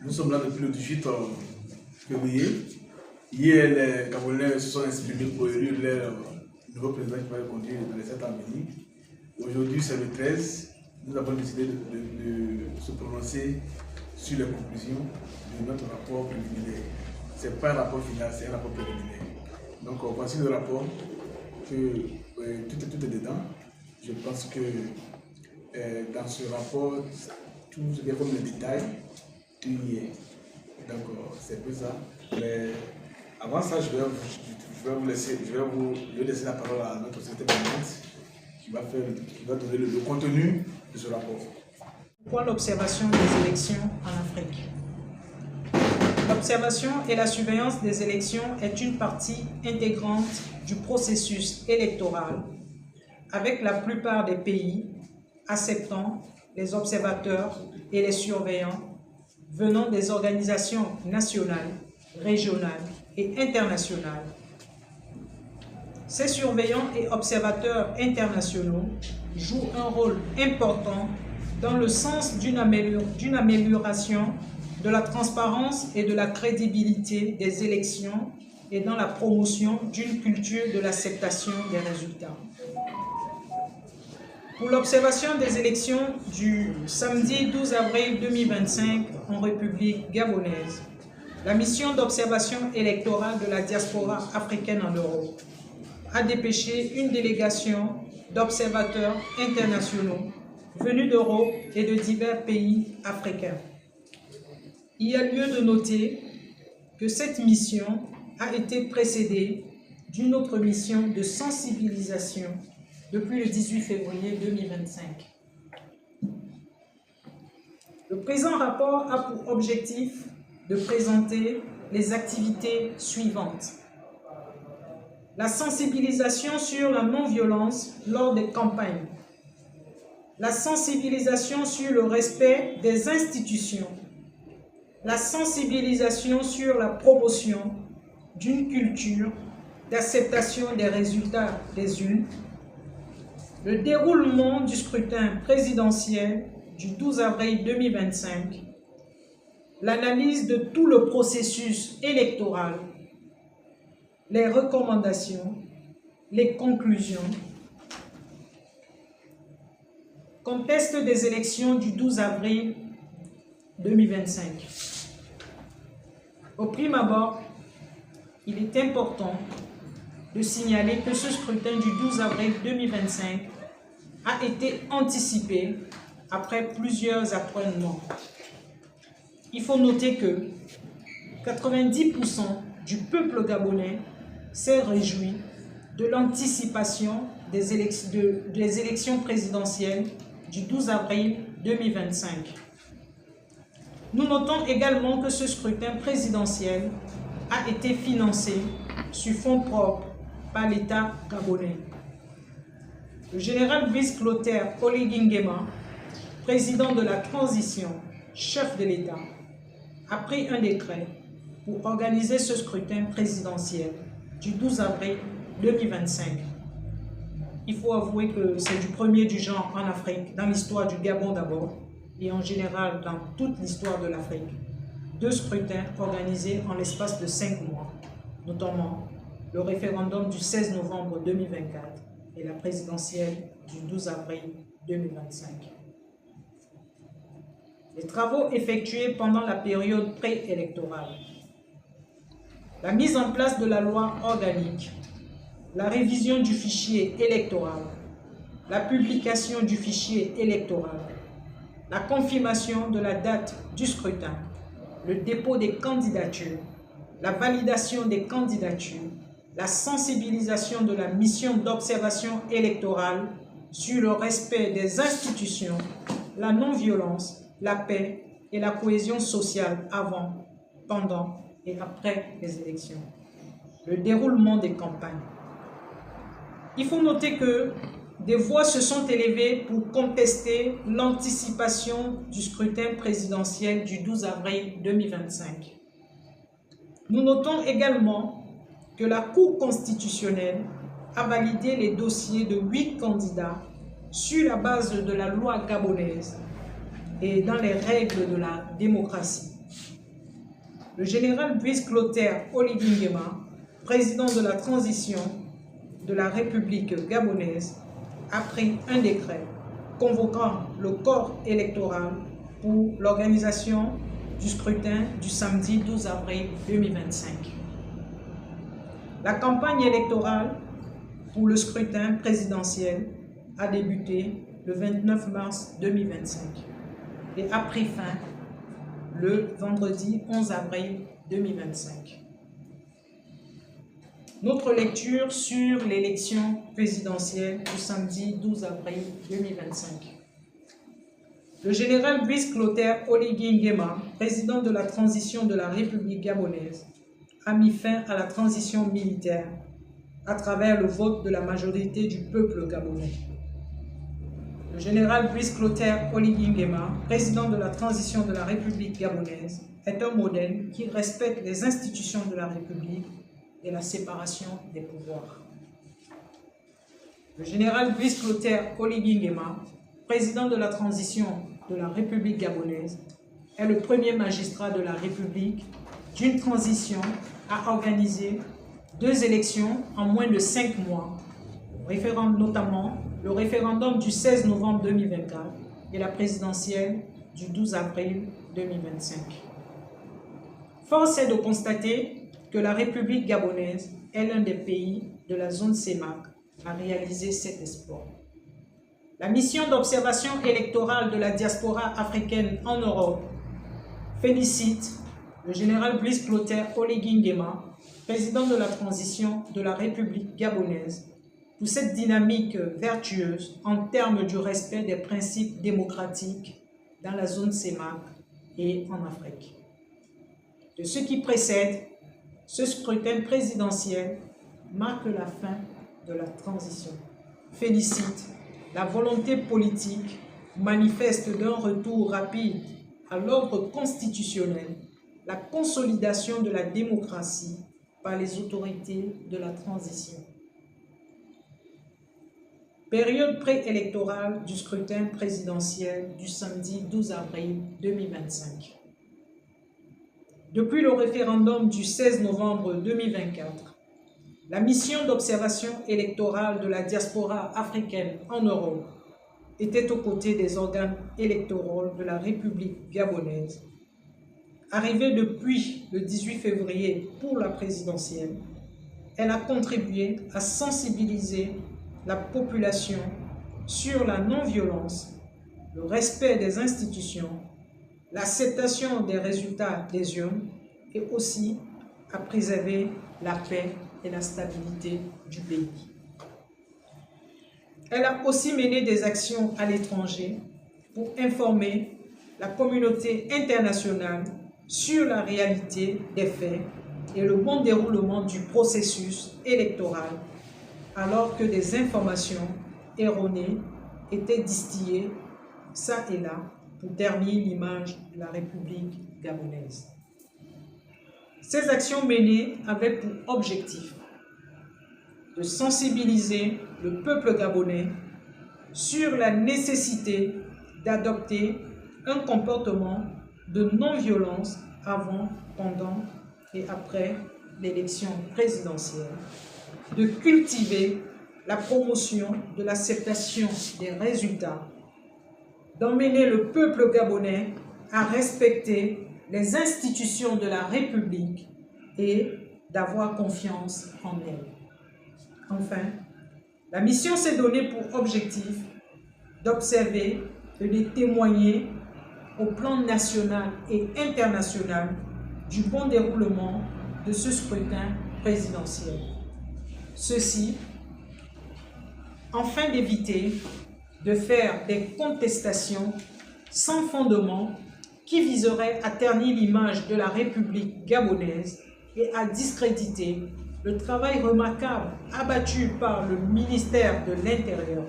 Nous sommes là depuis le 18 février. Hier, les Camerounais se sont exprimés pour élire leur nouveau président qui va les conduire dans les 7 ans à venir. Aujourd'hui, c'est le 13. Nous avons décidé de se prononcer sur les conclusions de notre rapport préliminaire. Ce n'est pas un rapport final, c'est un rapport préliminaire. Donc, voici le rapport, que tout est dedans. Je pense que dans ce rapport, tout ce qui est comme le détail, tout y est. Donc, c'est un peu ça. Mais avant ça, je vais laisser la parole à notre secrétaire permanente qui va donner le contenu de ce rapport. Pourquoi l'observation des élections en Afrique? L'observation et la surveillance des élections est une partie intégrante du processus électoral, avec la plupart des pays acceptant les observateurs et les surveillants venant des organisations nationales, régionales et internationales. Ces surveillants et observateurs internationaux jouent un rôle important dans le sens d'une amélioration de la transparence et de la crédibilité des élections et dans la promotion d'une culture de l'acceptation des résultats. Pour l'observation des élections du samedi 12 avril 2025 en République gabonaise, la mission d'observation électorale de la diaspora africaine en Europe a dépêché une délégation d'observateurs internationaux venus d'Europe et de divers pays africains. Il y a lieu de noter que cette mission a été précédée d'une autre mission de sensibilisation depuis le 18 février 2025. Le présent rapport a pour objectif de présenter les activités suivantes. La sensibilisation sur la non-violence lors des campagnes. La sensibilisation sur le respect des institutions. La sensibilisation sur la promotion d'une culture d'acceptation des résultats des urnes. Le déroulement du scrutin présidentiel du 12 avril 2025. L'analyse de tout le processus électoral. Les recommandations, les conclusions. Contexte des élections du 12 avril 2025. Au prime abord, il est important de signaler que ce scrutin du 12 avril 2025 a été anticipé après plusieurs apprènements. Il faut noter que 90% du peuple gabonais s'est réjoui de l'anticipation des élections présidentielles du 12 avril 2025. Nous notons également que ce scrutin présidentiel a été financé sur fonds propres par l'État gabonais. Le général Brice Clotaire Oligui Nguema, président de la transition, chef de l'État, a pris un décret pour organiser ce scrutin présidentiel du 12 avril 2025. Il faut avouer que c'est du premier du genre en Afrique, dans l'histoire du Gabon d'abord, et en général dans toute l'histoire de l'Afrique. 2 scrutins organisés en l'espace de 5 mois, notamment le référendum du 16 novembre 2024 et la présidentielle du 12 avril 2025. Les travaux effectués pendant la période préélectorale. La mise en place de la loi organique, la révision du fichier électoral, la publication du fichier électoral, la confirmation de la date du scrutin, le dépôt des candidatures, la validation des candidatures, la sensibilisation de la mission d'observation électorale sur le respect des institutions, la non-violence, la paix et la cohésion sociale avant, pendant et après les élections. Le déroulement des campagnes. Il faut noter que des voix se sont élevées pour contester l'anticipation du scrutin présidentiel du 12 avril 2025. Nous notons également que la Cour constitutionnelle a validé les dossiers de 8 candidats sur la base de la loi gabonaise et dans les règles de la démocratie. Le général Brice Clotaire Oligui Nguema, président de la transition de la République gabonaise, a pris un décret convoquant le corps électoral pour l'organisation du scrutin du samedi 12 avril 2025. La campagne électorale pour le scrutin présidentiel a débuté le 29 mars 2025 et a pris fin le vendredi 11 avril 2025. Notre lecture sur l'élection présidentielle du samedi 12 avril 2025. Le général Brice Clotaire Oligui Nguema, président de la transition de la République gabonaise, a mis fin à la transition militaire à travers le vote de la majorité du peuple gabonais. Le général Brice Clotaire Oligui Nguema, président de la transition de la République gabonaise, est un modèle qui respecte les institutions de la République et la séparation des pouvoirs. Le général Brice Clotaire Oligui Nguema, président de la transition de la République gabonaise, est le premier magistrat de la République d'une transition à organiser 2 élections en moins de 5 mois, notamment le référendum du 16 novembre 2024 et la présidentielle du 12 avril 2025. Force est de constater que la République gabonaise est l'un des pays de la zone CEMAC à réaliser cet exploit. La mission d'observation électorale de la diaspora africaine en Europe félicite le général Brice Clotaire Oligui Nguema, président de la transition de la République gabonaise, pour cette dynamique vertueuse en termes du respect des principes démocratiques dans la zone CEMAC et en Afrique. De ce qui précède, ce scrutin présidentiel marque la fin de la transition. Félicite la volonté politique manifeste d'un retour rapide à l'ordre constitutionnel, la consolidation de la démocratie par les autorités de la transition. Période préélectorale du scrutin présidentiel du samedi 12 avril 2025. Depuis le référendum du 16 novembre 2024, la mission d'observation électorale de la diaspora africaine en Europe était aux côtés des organes électoraux de la République gabonaise. Arrivée depuis le 18 février pour la présidentielle, elle a contribué à sensibiliser la population sur la non-violence, le respect des institutions, l'acceptation des résultats des urnes et aussi à préserver la paix et la stabilité du pays. Elle a aussi mené des actions à l'étranger pour informer la communauté internationale sur la réalité des faits et le bon déroulement du processus électoral, alors que des informations erronées étaient distillées ça et là pour ternir l'image de la République gabonaise. Ces actions menées avaient pour objectif de sensibiliser le peuple gabonais sur la nécessité d'adopter un comportement de non-violence avant, pendant et après l'élection présidentielle, de cultiver la promotion de l'acceptation des résultats, d'emmener le peuple gabonais à respecter les institutions de la République et d'avoir confiance en elle. Enfin, la mission s'est donnée pour objectif d'observer et de témoigner au plan national et international du bon déroulement de ce scrutin présidentiel. Ceci, afin d'éviter de faire des contestations sans fondement qui viseraient à ternir l'image de la République gabonaise et à discréditer le travail remarquable abattu par le ministère de l'Intérieur.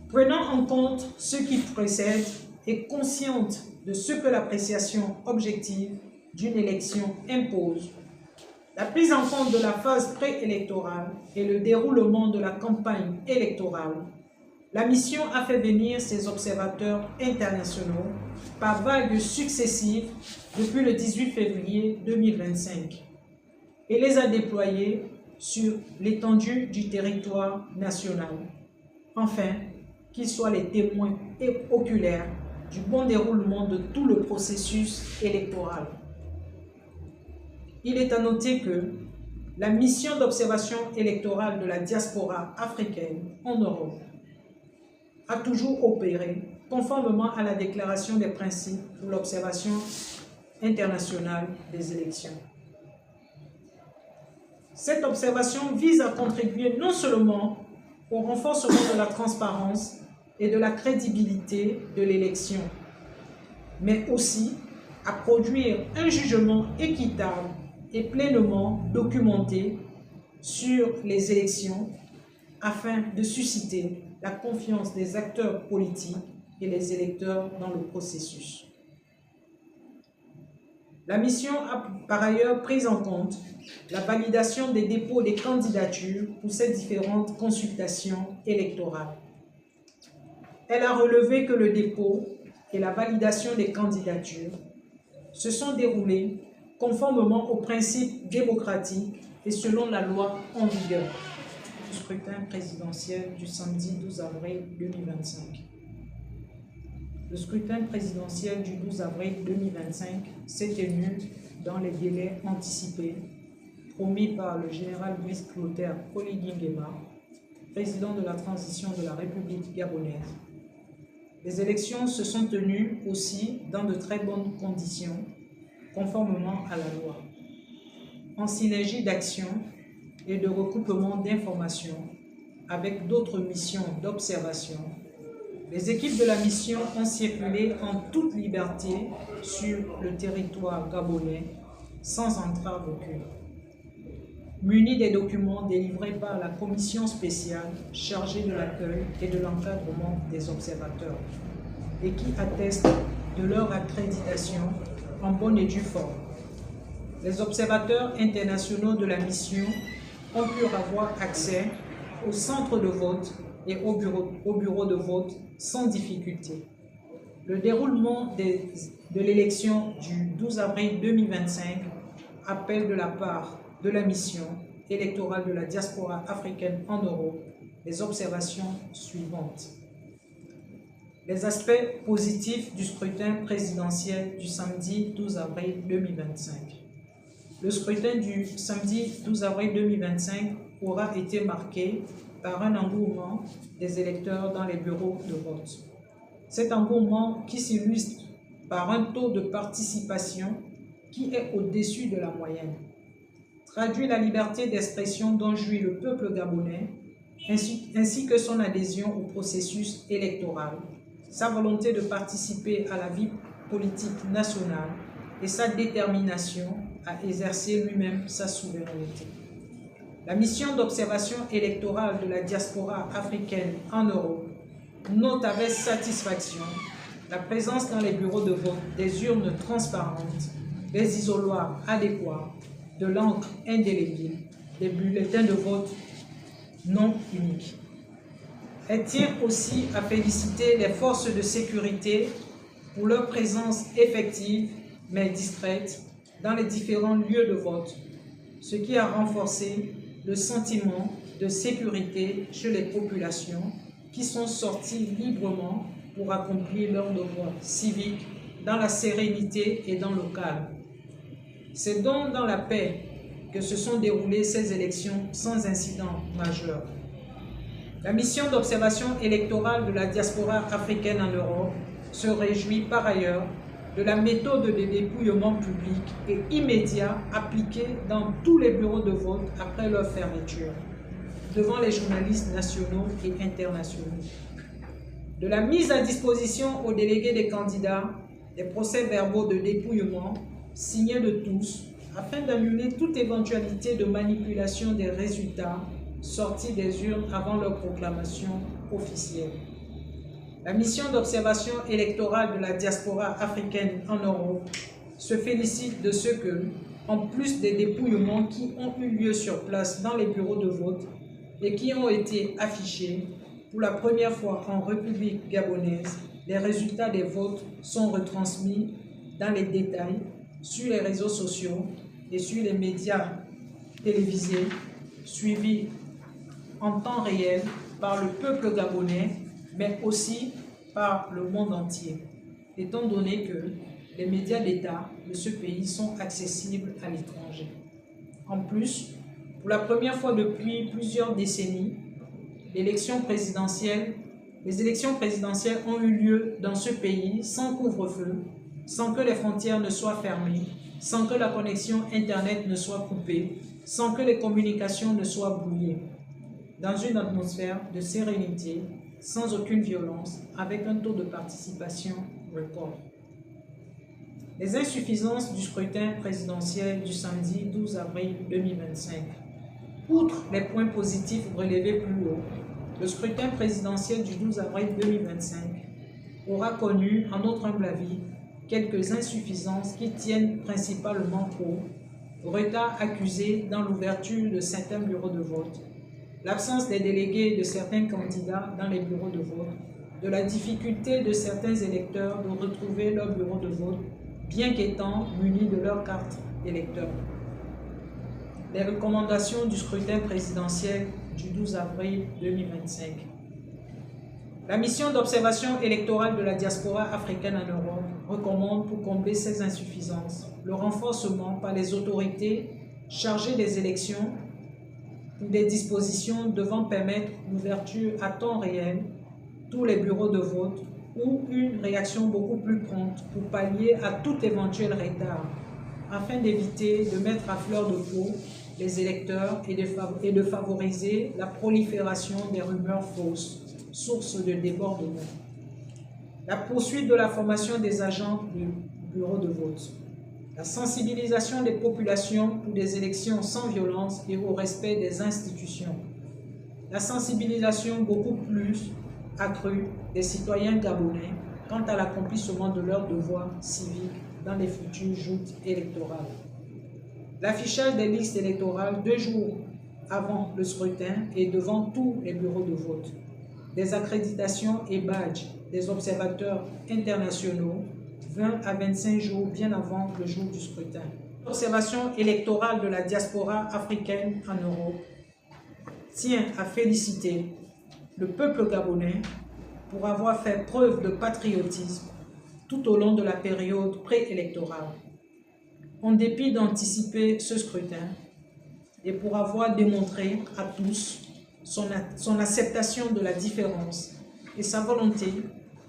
Prenant en compte ce qui précède et consciente de ce que l'appréciation objective d'une élection impose, la prise en compte de la phase préélectorale et le déroulement de la campagne électorale, La mission a fait venir ses observateurs internationaux par vagues successives depuis le 18 février 2025 et les a déployés sur l'étendue du territoire national, afin qu'ils soient les témoins oculaires du bon déroulement de tout le processus électoral. Il est à noter que la mission d'observation électorale de la diaspora africaine en Europe a toujours opéré conformément à la déclaration des principes pour l'observation internationale des élections. Cette observation vise à contribuer non seulement au renforcement de la transparence et de la crédibilité de l'élection, mais aussi à produire un jugement équitable et pleinement documenté sur les élections afin de susciter la confiance des acteurs politiques et les électeurs dans le processus. La mission a par ailleurs pris en compte la validation des dépôts des candidatures pour ces différentes consultations électorales. Elle a relevé que le dépôt et la validation des candidatures se sont déroulés conformément aux principes démocratiques et selon la loi en vigueur du scrutin présidentiel du samedi 12 avril 2025. Le scrutin présidentiel du 12 avril 2025 s'est tenu dans les délais anticipés promis par le général Brice Clotaire Oligui Nguema, président de la transition de la République gabonaise. Les élections se sont tenues aussi dans de très bonnes conditions, conformément à la loi, en synergie d'action et de recoupement d'informations avec d'autres missions d'observation. Les équipes de la mission ont circulé en toute liberté sur le territoire gabonais sans entrave aucune, munis des documents délivrés par la commission spéciale chargée de l'accueil et de l'encadrement des observateurs et qui attestent de leur accréditation en bonne et due forme. Les observateurs internationaux de la mission ont pu avoir accès au centre de vote et au bureau de vote sans difficulté. Le déroulement de l'élection du 12 avril 2025 appelle de la part de la mission électorale de la diaspora africaine en Europe les observations suivantes. Les aspects positifs du scrutin présidentiel du samedi 12 avril 2025. Le scrutin du samedi 12 avril 2025 aura été marqué par un engouement des électeurs dans les bureaux de vote. Cet engouement qui s'illustre par un taux de participation qui est au-dessus de la moyenne traduit la liberté d'expression dont jouit le peuple gabonais ainsi que son adhésion au processus électoral, sa volonté de participer à la vie politique nationale et sa détermination à exercer lui-même sa souveraineté. La mission d'observation électorale de la diaspora africaine en Europe note avec satisfaction la présence dans les bureaux de vote des urnes transparentes, des isoloirs adéquats, de l'encre indélébile, des bulletins de vote non uniques. Elle tient aussi à féliciter les forces de sécurité pour leur présence effective mais discrète dans les différents lieux de vote, ce qui a renforcé le sentiment de sécurité chez les populations qui sont sorties librement pour accomplir leur devoir civique dans la sérénité et dans le calme. C'est donc dans la paix que se sont déroulées ces élections sans incident majeur. La mission d'observation électorale de la diaspora africaine en Europe se réjouit par ailleurs de la méthode de dépouillement public et immédiat appliquée dans tous les bureaux de vote après leur fermeture, devant les journalistes nationaux et internationaux. De la mise à disposition aux délégués des candidats des procès-verbaux de dépouillement signés de tous afin d'annuler toute éventualité de manipulation des résultats sortis des urnes avant leur proclamation officielle. La mission d'observation électorale de la diaspora africaine en Europe se félicite de ce que, en plus des dépouillements qui ont eu lieu sur place dans les bureaux de vote et qui ont été affichés pour la première fois en République gabonaise, les résultats des votes sont retransmis dans les détails sur les réseaux sociaux et sur les médias télévisés, suivis en temps réel par le peuple gabonais, mais aussi par le monde entier, étant donné que les médias d'État de ce pays sont accessibles à l'étranger. En plus, pour la première fois depuis plusieurs décennies, les élections présidentielles ont eu lieu dans ce pays sans couvre-feu, sans que les frontières ne soient fermées, sans que la connexion Internet ne soit coupée, sans que les communications ne soient brouillées, dans une atmosphère de sérénité, sans aucune violence, avec un taux de participation record. Les insuffisances du scrutin présidentiel du samedi 12 avril 2025. Outre les points positifs relevés plus haut, le scrutin présidentiel du 12 avril 2025 aura connu, en notre humble avis, quelques insuffisances qui tiennent principalement au retard accusé dans l'ouverture de certains bureaux de vote, l'absence des délégués de certains candidats dans les bureaux de vote, de la difficulté de certains électeurs de retrouver leur bureau de vote, bien qu'étant munis de leur carte d'électeur. Les recommandations du scrutin présidentiel du 12 avril 2025. La mission d'observation électorale de la diaspora africaine en Europe recommande, pour combler ces insuffisances, le renforcement par les autorités chargées des élections des dispositions devant permettre l'ouverture à temps réel tous les bureaux de vote ou une réaction beaucoup plus prompte pour pallier à tout éventuel retard, afin d'éviter de mettre à fleur de peau les électeurs et de favoriser la prolifération des rumeurs fausses, source de débordement. La poursuite de la formation des agents du bureau de vote. La sensibilisation des populations pour des élections sans violence et au respect des institutions. La sensibilisation beaucoup plus accrue des citoyens gabonais quant à l'accomplissement de leurs devoirs civiques dans les futures joutes électorales. L'affichage des listes électorales 2 jours avant le scrutin et devant tous les bureaux de vote. Des accréditations et badges des observateurs internationaux 20 à 25 jours bien avant le jour du scrutin. L'observation électorale de la diaspora africaine en Europe tient à féliciter le peuple gabonais pour avoir fait preuve de patriotisme tout au long de la période préélectorale, en dépit d'anticiper ce scrutin et pour avoir démontré à tous son acceptation de la différence et sa volonté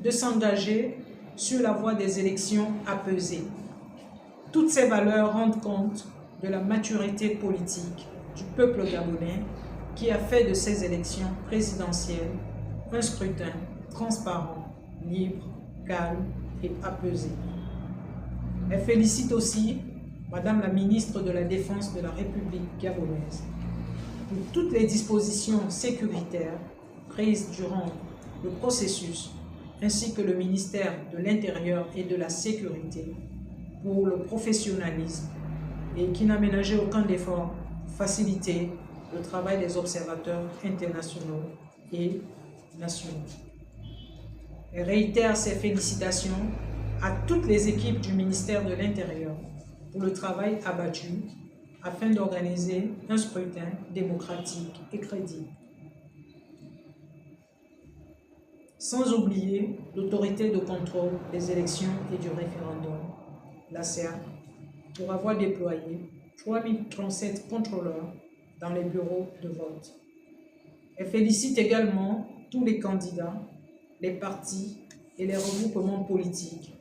de s'engager sur la voie des élections apaisées. Toutes ces valeurs rendent compte de la maturité politique du peuple gabonais qui a fait de ces élections présidentielles un scrutin transparent, libre, calme et apaisé. Elle félicite aussi Madame la ministre de la Défense de la République gabonaise pour toutes les dispositions sécuritaires prises durant le processus, ainsi que le ministère de l'Intérieur et de la Sécurité pour le professionnalisme et qui n'a ménagé aucun effort pour faciliter le travail des observateurs internationaux et nationaux. Elle réitère ses félicitations à toutes les équipes du ministère de l'Intérieur pour le travail abattu afin d'organiser un scrutin démocratique et crédible. Sans oublier l'autorité de contrôle des élections et du référendum, l'ACEA, pour avoir déployé 3037 contrôleurs dans les bureaux de vote. Elle félicite également tous les candidats, les partis et les regroupements politiques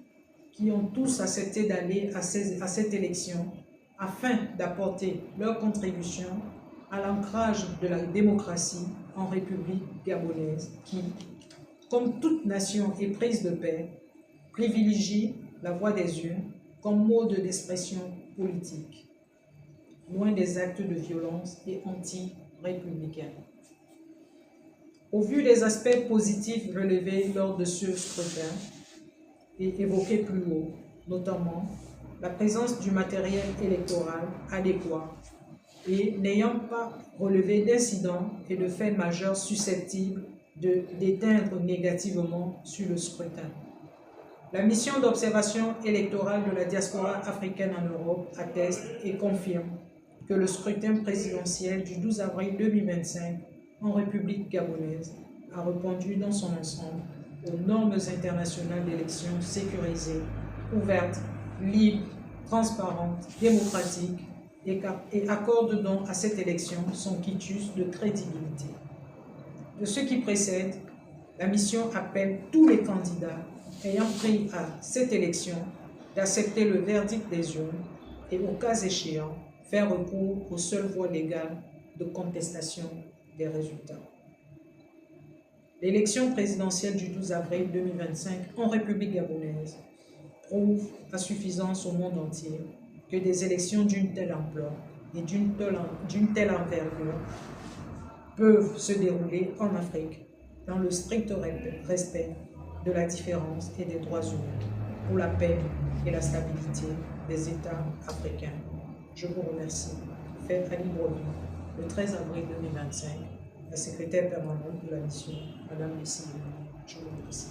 qui ont tous accepté d'aller à cette élection afin d'apporter leur contribution à l'ancrage de la démocratie en République gabonaise qui, comme toute nation éprise de paix, privilégie la voix des urnes comme mode d'expression politique, loin des actes de violence et anti-républicains. Au vu des aspects positifs relevés lors de ce scrutin et évoqués plus haut, notamment la présence du matériel électoral adéquat et n'ayant pas relevé d'incidents et de faits majeurs susceptibles d'éteindre négativement sur le scrutin. La mission d'observation électorale de la diaspora africaine en Europe atteste et confirme que le scrutin présidentiel du 12 avril 2025 en République gabonaise a répondu dans son ensemble aux normes internationales d'élections sécurisées, ouvertes, libres, transparentes, démocratiques et accorde donc à cette élection son quitus de crédibilité. De ce qui précède, la mission appelle tous les candidats ayant pris à cette élection d'accepter le verdict des urnes et, au cas échéant, faire recours aux seules voies légales de contestation des résultats. L'élection présidentielle du 12 avril 2025 en République gabonaise prouve à suffisance au monde entier que des élections d'une telle ampleur et d'une telle envergure peuvent se dérouler en Afrique dans le strict respect de la différence et des droits humains pour la paix et la stabilité des États africains. Je vous remercie. Faites à Libreville, le 13 avril 2025, la secrétaire permanente de la mission, Madame Lucie. Je vous remercie.